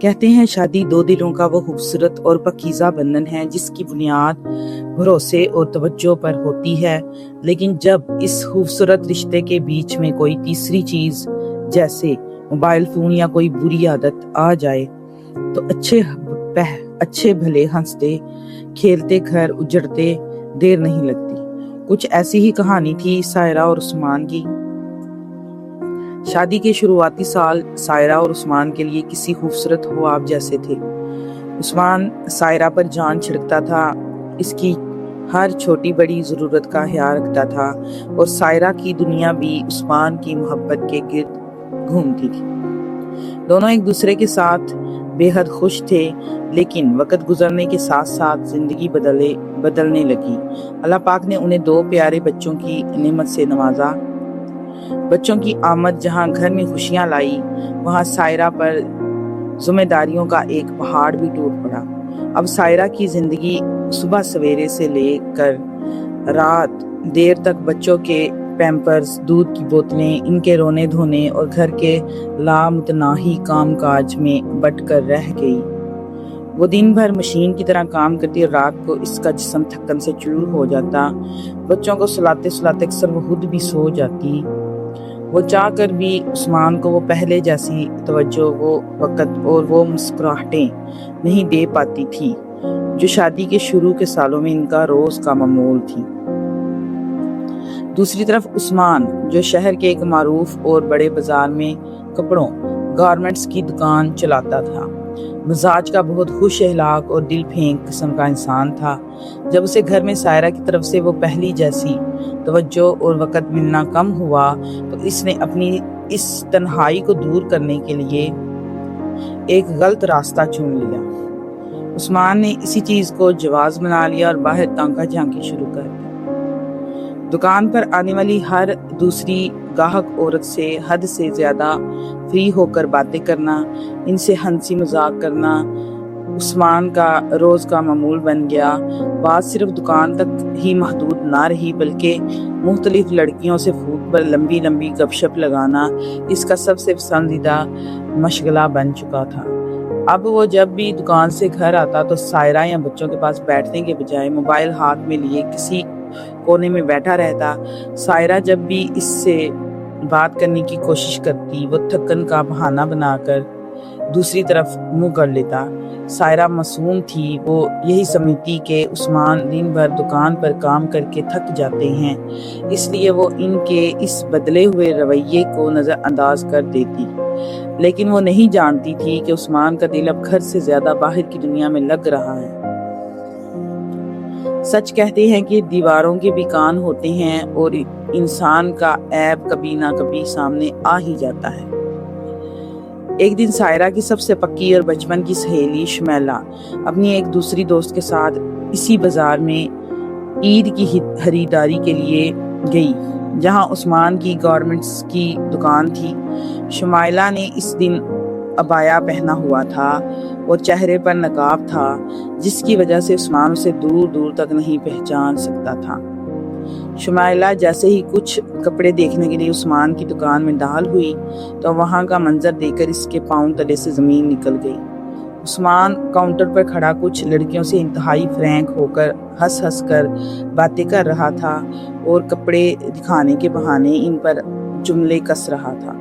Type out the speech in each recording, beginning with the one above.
کہتے ہیں شادی دو دلوں کا وہ خوبصورت اور پاکیزہ بندھن ہے جس کی بنیاد بھروسے اور توجہ پر ہوتی ہے، لیکن جب اس خوبصورت رشتے کے بیچ میں کوئی تیسری چیز جیسے موبائل فون یا کوئی بری عادت آ جائے تو اچھے بھلے ہنستے کھیلتے گھر اجڑتے دیر نہیں لگتی۔ کچھ ایسی ہی کہانی تھی سائرہ اور عثمان کی۔ شادی کے شروعاتی سال سائرہ اور عثمان کے لیے کسی خوبصورت خواب جیسے تھے۔ عثمان سائرہ پر جان چھڑکتا تھا، اس کی ہر چھوٹی بڑی ضرورت کا خیال رکھتا تھا اور سائرہ کی دنیا بھی عثمان کی محبت کے گرد گھومتی تھی۔ دونوں ایک دوسرے کے ساتھ بے حد خوش تھے، لیکن وقت گزرنے کے ساتھ ساتھ زندگی بدلنے لگی۔ اللہ پاک نے انہیں دو پیارے بچوں کی نعمت سے نوازا۔ بچوں کی آمد جہاں گھر میں خوشیاں لائی، وہاں سائرہ پر ذمہ داریوں کا ایک پہاڑ بھی ٹوٹ پڑا۔ اب سائرہ کی زندگی صبح سویرے سے لے کر رات دیر تک بچوں کے پیمپرز، دودھ کی بوتلیں، ان کے رونے دھونے اور گھر کے لامتناہی کام کاج میں بٹ کر رہ گئی۔ وہ دن بھر مشین کی طرح کام کرتی اور رات کو اس کا جسم تھکن سے چور ہو جاتا۔ بچوں کو سلاتے سلاتے اکثر وہ خود بھی سو جاتی۔ وہ چاہ کر بھی عثمان کو وہ پہلے جیسی توجہ، وہ وقت اور وہ مسکراہٹیں نہیں دے پاتی تھی جو شادی کے شروع کے سالوں میں ان کا روز کا معمول تھی۔ دوسری طرف عثمان جو شہر کے ایک معروف اور بڑے بازار میں کپڑوں گارمنٹس کی دکان چلاتا تھا، مزاج کا بہت خوش اخلاق اور دل پھینک قسم کا انسان تھا۔ جب اسے گھر میں سائرہ کی طرف سے وہ پہلی جیسی توجہ اور وقت ملنا کم ہوا تو اس نے اپنی اس تنہائی کو دور کرنے کے لیے ایک غلط راستہ چن لیا۔ عثمان نے اسی چیز کو جواز بنا لیا اور باہر تانکا جھانکی شروع کر دی۔ دکان پر آنے والی ہر دوسری گاہک عورت سے حد سے زیادہ فری ہو کر باتیں کرنا، ان سے ہنسی مذاق کرنا عثمان کا روز کا معمول بن گیا۔ بات صرف دکان تک ہی محدود نہ رہی بلکہ مختلف لڑکیوں سے فون پر لمبی لمبی گپ شپ لگانا اس کا سب سے پسندیدہ مشغلہ بن چکا تھا۔ اب وہ جب بھی دکان سے گھر آتا تو سائرہ یا بچوں کے پاس بیٹھنے کے بجائے موبائل ہاتھ میں لیے کسی کونے میں بیٹھا رہتا۔ سائرہ جب بھی اس سے بات کرنے کی کوشش کرتی، وہ تھکن کا بہانہ بنا کر دوسری طرف منہ کر لیتا۔ سائرہ معصوم تھی، وہ یہی سمجھتی کہ عثمان دن بھر دکان پر کام کر کے تھک جاتے ہیں، اس لیے وہ ان کے اس بدلے ہوئے رویے کو نظر انداز کر دیتی۔ لیکن وہ نہیں جانتی تھی کہ عثمان کا دل اب گھر سے زیادہ باہر کی دنیا میں لگ رہا ہے۔ سچ کہتے ہیں کہ دیواروں کے بھی کان ہوتے ہیں اور انسان کا عیب کبھی نہ کبھی سامنے آ ہی جاتا ہے۔ ایک دن سائرہ کی سب سے پکی اور بچپن کی سہیلی شمیلہ اپنی ایک دوسری دوست کے ساتھ اسی بازار میں عید کی خریداری کے لیے گئی جہاں عثمان کی گارمنٹس کی دکان تھی۔ شمیلہ نے اس دن عبایا پہنا ہوا تھا اور چہرے پر نقاب تھا، جس کی وجہ سے عثمان اسے دور دور تک نہیں پہچان سکتا تھا۔ شمیلہ جیسے ہی کچھ کپڑے دیکھنے کے لیے عثمان کی دکان میں داخل ہوئی تو وہاں کا منظر دیکھ کر اس کے پاؤں تلے سے زمین نکل گئی۔ عثمان کاؤنٹر پر کھڑا کچھ لڑکیوں سے انتہائی فرینک ہو کر ہنس کر باتیں کر رہا تھا اور کپڑے دکھانے کے بہانے ان پر جملے کس رہا تھا۔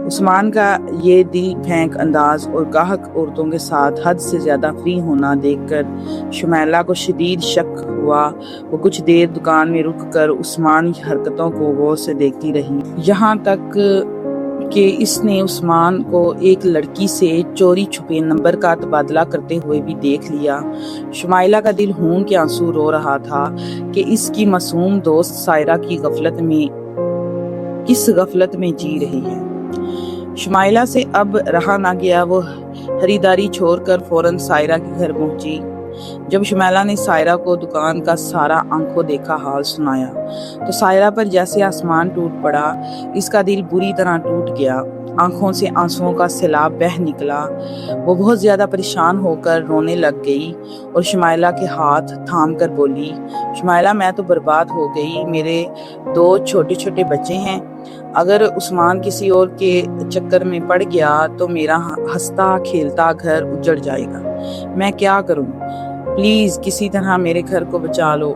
عثمان کا یہ دل پھینک انداز اور گاہک عورتوں کے ساتھ حد سے زیادہ فری ہونا دیکھ کر شمیلہ کو شدید شک ہوا۔ وہ کچھ دیر دکان میں رک کر عثمان کی حرکتوں کو غور سے دیکھتی رہی، یہاں تک کہ اس نے عثمان کو ایک لڑکی سے چوری چھپے نمبر کا تبادلہ کرتے ہوئے بھی دیکھ لیا۔ شمیلہ کا دل خون کے آنسو رو رہا تھا کہ اس کی معصوم دوست سائرہ کی کس غفلت میں جی رہی ہے۔ شمیلہ سے اب رہا نہ گیا، وہ خریداری چھوڑ کر فوراً سائرہ کے گھر پہنچی۔ جب شمیلہ نے سائرہ کو دکان کا سارا آنکھوں دیکھا حال سنایا تو سائرہ پر جیسے آسمان ٹوٹ پڑا، اس کا دل بری طرح ٹوٹ گیا، آنکھوں سے آنسوؤں کا سیلاب بہہ نکلا۔ وہ بہت زیادہ پریشان ہو کر رونے لگ گئی اور شمیلہ کے ہاتھ تھام کر بولی، شمیلہ میں تو برباد ہو گئی، میرے 2 چھوٹے چھوٹے بچے ہیں، اگر عثمان کسی اور کے چکر میں پڑ گیا تو میرا ہنستا کھیلتا گھر اجڑ جائے گا۔ میں کیا کروں؟ پلیز کسی طرح میرے گھر کو بچا لو۔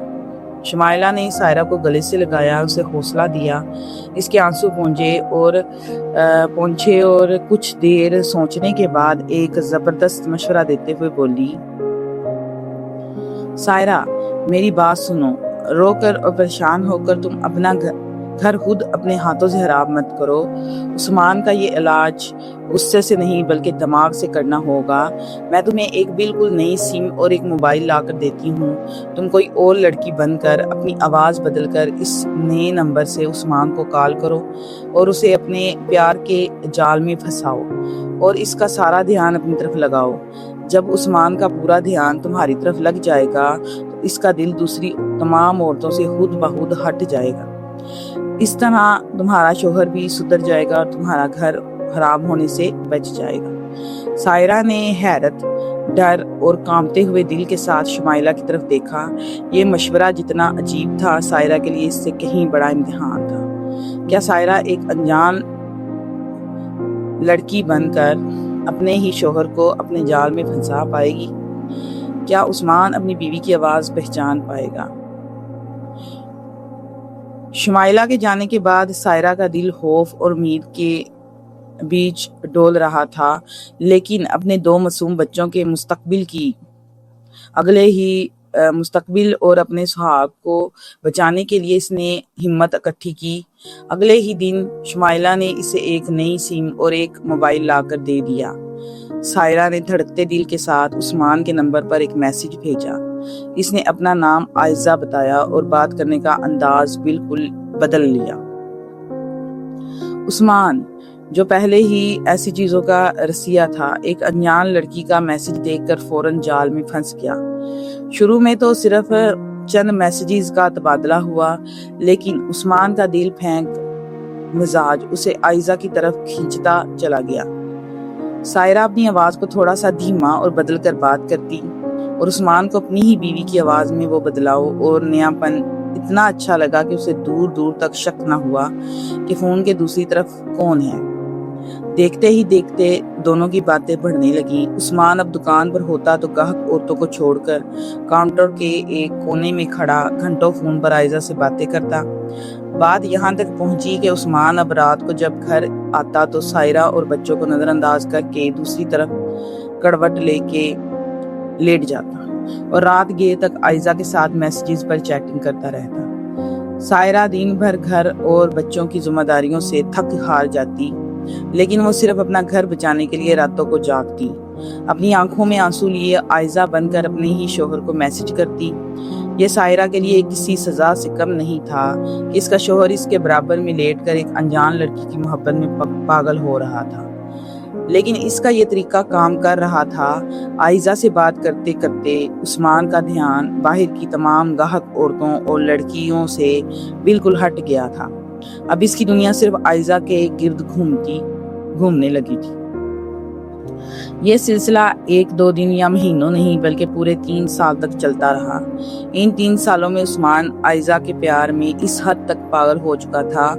شمائلہ نے سائرہ کو گلے سے لگایا، اسے حوصلہ دیا، اس کے آنسو پونچھے اور کچھ دیر سوچنے کے بعد ایک زبردست مشورہ دیتے ہوئے بولی، سائرہ میری بات سنو، رو کر اور پریشان ہو کر تم اپنا گھر خود اپنے ہاتھوں سے خراب مت کرو۔ عثمان کا یہ علاج غصے سے نہیں بلکہ دماغ سے کرنا ہوگا۔ میں تمہیں ایک بالکل نئی سم اور ایک موبائل لا کر دیتی ہوں، تم کوئی اور لڑکی بن کر اپنی آواز بدل کر اس نئے نمبر سے عثمان کو کال کرو اور اسے اپنے پیار کے جال میں پھنساؤ اور اس کا سارا دھیان اپنی طرف لگاؤ۔ جب عثمان کا پورا دھیان تمہاری طرف لگ جائے گا تو اس کا دل دوسری تمام عورتوں سے خود بخود ہٹ جائے گا۔ اس طرح تمہارا شوہر بھی سدھر جائے گا اور تمہارا گھر خراب ہونے سے بچ جائے گا۔ سائرہ نے حیرت، ڈر اور کانپتے ہوئے دل کے ساتھ شمائلہ کی طرف دیکھا۔ یہ مشورہ جتنا عجیب تھا، سائرہ کے لیے اس سے کہیں بڑا امتحان تھا۔ کیا سائرہ ایک انجان لڑکی بن کر اپنے ہی شوہر کو اپنے جال میں پھنسا پائے گی؟ کیا عثمان اپنی بیوی کی آواز پہچان پائے گا؟ شمائلہ کے جانے کے بعد سائرہ کا دل خوف اور امید کے بیچ ڈول رہا تھا، لیکن اپنے 2 معصوم بچوں کے مستقبل اور اپنے سہاگ کو بچانے کے لیے اس نے ہمت اکٹھی کی۔ اگلے ہی دن شمائلہ نے اسے ایک نئی سم اور ایک موبائل لا کر دے دیا۔ سائرہ نے دھڑکتے دل کے ساتھ عثمان کے نمبر پر ایک میسج بھیجا۔ اس نے اپنا نام عائزہ بتایا اور بات کرنے کا انداز بالکل بدل لیا۔ عثمان، جو پہلے ہی ایسی چیزوں کا رسیہ تھا، ایک انجان لڑکی کا میسج دیکھ کر فوراً جال میں پھنس گیا۔ شروع میں تو صرف چند میسیجز کا تبادلہ ہوا، لیکن عثمان کا دل پھینک مزاج اسے عائزہ کی طرف کھینچتا چلا گیا۔ سائرہ اپنی آواز کو تھوڑا سا دھیما اور بدل کر بات کرتی اور عثمان کو اپنی ہی بیوی کی آواز میں وہ بدلاؤ اور نیا پن اتنا اچھا لگا کہ اسے دور دور تک شک نہ ہوا کہ فون کے دوسری طرف کون ہے۔ دیکھتے ہی دیکھتے دونوں کی باتیں بڑھنے لگی۔ عثمان اب دکان پر ہوتا تو گاہک عورتوں کو چھوڑ کر کاؤنٹر کے ایک کونے میں کھڑا گھنٹوں فون پر عائزہ سے باتیں کرتا۔ بات یہاں تک پہنچی کہ عثمان اب رات کو جب گھر آتا تو سائرہ اور بچوں کو نظر انداز کر کے دوسری طرف کڑوٹ لے کے لیٹ جاتا اور رات گئے تک عائزہ کے ساتھ میسیجز پر چیٹنگ کرتا رہتا۔ سائرہ دن بھر گھر اور بچوں کی ذمہ داریوں سے تھک ہار جاتی، لیکن وہ صرف اپنا گھر بچانے کے لیے راتوں کو جاگتی، اپنی آنکھوں میں آنسو لیے عائزہ بن کر اپنے ہی شوہر کو میسج کرتی۔ یہ سائرہ کے لیے کسی سزا سے کم نہیں تھا کہ اس کا شوہر اس کے برابر میں لیٹ کر ایک انجان لڑکی کی محبت میں پاگل ہو رہا تھا، لیکن اس کا یہ طریقہ کام کر رہا تھا۔ عائزہ سے بات کرتے کرتے عثمان کا دھیان باہر کی تمام گاہک عورتوں اور لڑکیوں سے بالکل ہٹ گیا تھا۔ اب اس کی دنیا صرف عائزہ کے گرد گھومنے لگی تھی۔ یہ سلسلہ 1-2 دن یا مہینوں نہیں بلکہ پورے 3 سال تک چلتا رہا۔ ان 3 سالوں میں عثمان عائزہ کے پیار میں اس حد تک پاگل ہو چکا تھا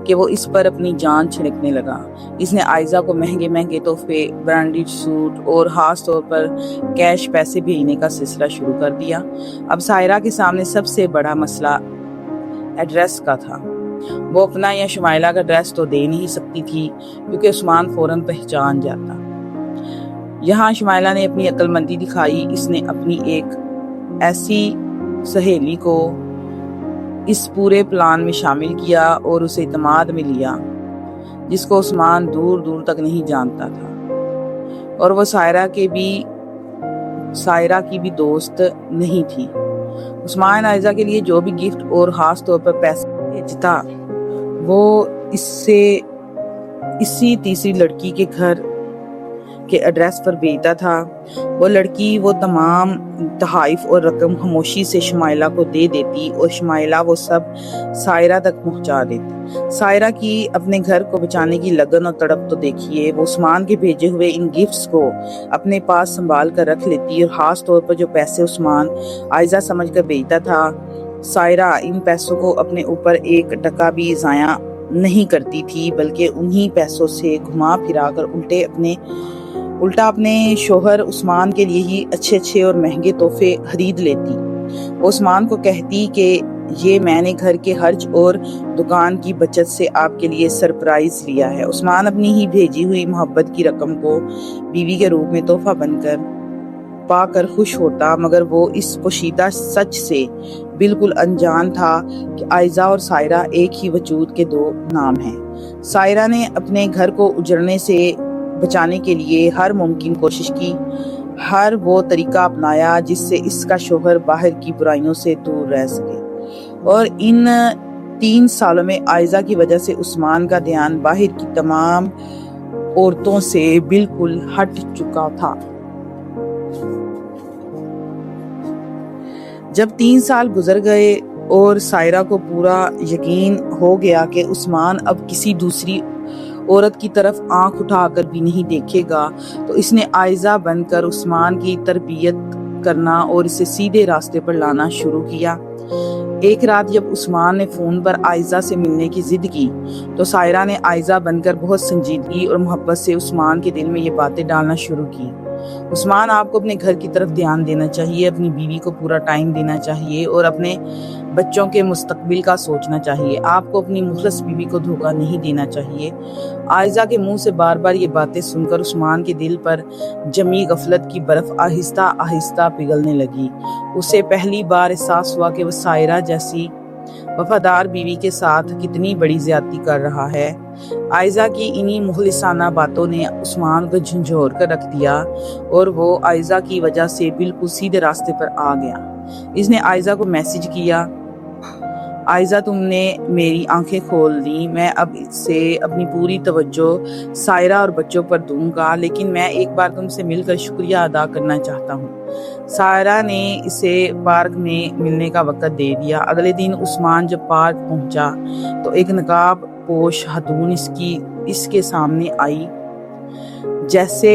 کہ وہ اس پر اپنی جان چھڑکنے لگا۔ اس نے عائزہ کو مہنگے مہنگے تحفے، برانڈڈ سوٹ اور خاص طور پر کیش پیسے بھیجنے کا سلسلہ شروع کر دیا۔ اب سائرہ کے سامنے سب سے بڑا مسئلہ ایڈریس کا تھا۔ وہ اپنا یا شمائلہ کا ایڈریس تو دے نہیں سکتی تھی کیونکہ عثمان فوراً پہچان جاتا۔ یہاں شمائلہ نے اپنی عقل مندی دکھائی۔ اس نے اپنی ایک ایسی سہیلی کو اس پورے پلان میں شامل کیا اور اسے اعتماد میں لیا جس کو عثمان دور دور تک نہیں جانتا تھا، اور وہ سائرہ کی بھی دوست نہیں تھی۔ عثمان عائزہ کے لیے جو بھی گفٹ اور خاص طور پر پیسے بھیجتا وہ اسی تیسری لڑکی کے گھر کے ایڈریس پر بھیجتا تھا۔ وہ لڑکی وہ تمام تحائف اور رقم خاموشی سے شمائلہ کو دے دیتی اور شمائلہ وہ سب سائرہ تک پہنچا دیتی۔ سائرہ کی اپنے گھر کو بچانے کی لگن اور تڑپ تو دیکھیے۔ وہ عثمان کے بھیجے ہوئے ان گفٹس کو اپنے پاس سنبھال کر رکھ لیتی اور خاص طور پر جو پیسے عثمان عائزہ سمجھ کر بھیجتا تھا، سائرہ ان پیسوں کو اپنے اوپر 1 ٹکا بھی ضائع نہیں کرتی تھی بلکہ انہی پیسوں سے گھما پھرا کر الٹا اپنے شوہر عثمان کے لیے ہی اچھے اور مہنگے تحفے خرید لیتی۔ عثمان کو کہتی کہ یہ میں نے گھر کے خرچ اور دکان کی بچت سے آپ کے لیے سرپرائز لیا ہے۔ عثمان اپنی ہی بھیجی ہوئی محبت کی رقم کو بیوی کے روپ میں تحفہ بن کر پا کر خوش ہوتا، مگر وہ اس پوشیدہ سچ سے بالکل انجان تھا کہ عائزہ اور سائرہ ایک ہی وجود کے دو نام ہیں۔ سائرہ نے اپنے گھر کو اجڑنے سے بچانے کے لیے ہر ممکن کوشش کی، ہر وہ طریقہ اپنایا جس سے اس کا شوہر باہر کی برائیوں سے دور رہ سکے، اور ان 3 سالوں میں عائزہ کی وجہ سے عثمان کا دھیان باہر کی تمام عورتوں سے بالکل ہٹ چکا تھا۔ جب 3 سال گزر گئے اور سائرہ کو پورا یقین ہو گیا کہ عثمان اب کسی دوسری عورت کی طرف آنکھ اٹھا کر بھی نہیں دیکھے گا، تو اس نے عائزہ بن کر عثمان کی تربیت کرنا اور اسے سیدھے راستے پر لانا شروع کیا۔ ایک رات جب عثمان نے فون پر عائزہ سے ملنے کی ضد کی تو سائرہ نے عائزہ بن کر بہت سنجیدگی اور محبت سے عثمان کے دل میں یہ باتیں ڈالنا شروع کی۔ عثمان، آپ کو اپنے گھر کی طرف دھیان دینا چاہیے، اپنی بیوی کو پورا ٹائم دینا چاہیے اور اپنے بچوں کے مستقبل کا سوچنا چاہیے۔ آپ کو اپنی مخلص بیوی کو دھوکہ نہیں دینا چاہیے۔ عائزہ کے منہ سے بار بار یہ باتیں سن کر عثمان کے دل پر جمی غفلت کی برف آہستہ آہستہ پگھلنے لگی۔ اسے پہلی بار احساس ہوا کہ وہ سائرہ جیسی وفادار بیوی کے ساتھ کتنی بڑی زیادتی کر رہا ہے۔ عائزہ کی انہی مخلصانہ باتوں نے عثمان کو جھنجھوڑ کر رکھ دیا اور وہ عائزہ کی وجہ سے بالکل سیدھے راستے پر آ گیا۔ اس نے عائزہ کو میسج کیا، عائزہ تم نے میری آنکھیں کھول دی، میں اب سے اپنی پوری توجہ سائرہ اور بچوں پر دوں گا، لیکن میں ایک بار تم سے مل کر شکریہ ادا کرنا چاہتا ہوں۔ سائرہ نے اسے پارک میں ملنے کا وقت دے دیا۔ اگلے دن عثمان جب پارک پہنچا تو ایک نقاب پوش خاتون اس کے سامنے آئی۔ جیسے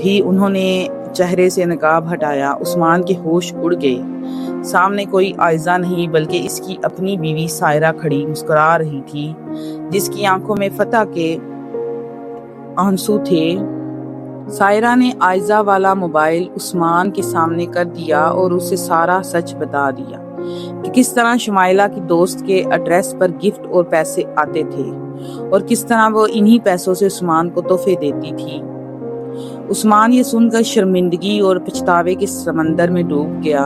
ہی انہوں نے چہرے سے نقاب ہٹایا، عثمان کے ہوش اڑ گئے۔ سامنے کوئی عائزہ نہیں بلکہ اس کی اپنی بیوی سائرہ کھڑی مسکرا رہی تھی، جس کی آنکھوں میں فتح کے آنسو تھے۔ سائرہ نے عائزہ والا موبائل عثمان کے سامنے کر دیا اور اسے سارا سچ بتا دیا کہ کس طرح شمائلہ کی دوست کے ایڈریس پر گفٹ اور پیسے آتے تھے اور کس طرح وہ انہی پیسوں سے عثمان کو تحفے دیتی تھی۔ عثمان یہ سن کر شرمندگی اور پچھتاوے کے سمندر میں ڈوب گیا۔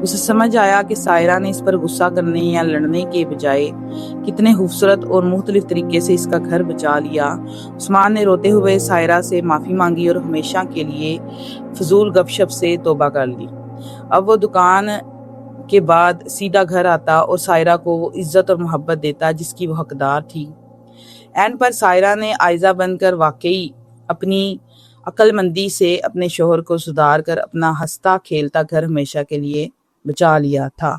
اسے سمجھ آیا کہ سائرہ نے اس پر غصہ کرنے یا لڑنے کے بجائے کتنے خوبصورت اور مختلف طریقے سے اس کا گھر بچا لیا۔ عثمان نے روتے ہوئے سائرہ سے معافی مانگی اور ہمیشہ کے لیے فضول گپ شپ سے توبہ کر لی۔ اب وہ دکان کے بعد سیدھا گھر آتا اور سائرہ کو وہ عزت اور محبت دیتا جس کی وہ حقدار تھی۔ اینڈ پر سائرہ نے عائزہ بن کر واقعی اپنی عقل مندی سے اپنے شوہر کو سدھار کر اپنا ہنستا کھیلتا گھر ہمیشہ کے لیے بچا لیا تھا۔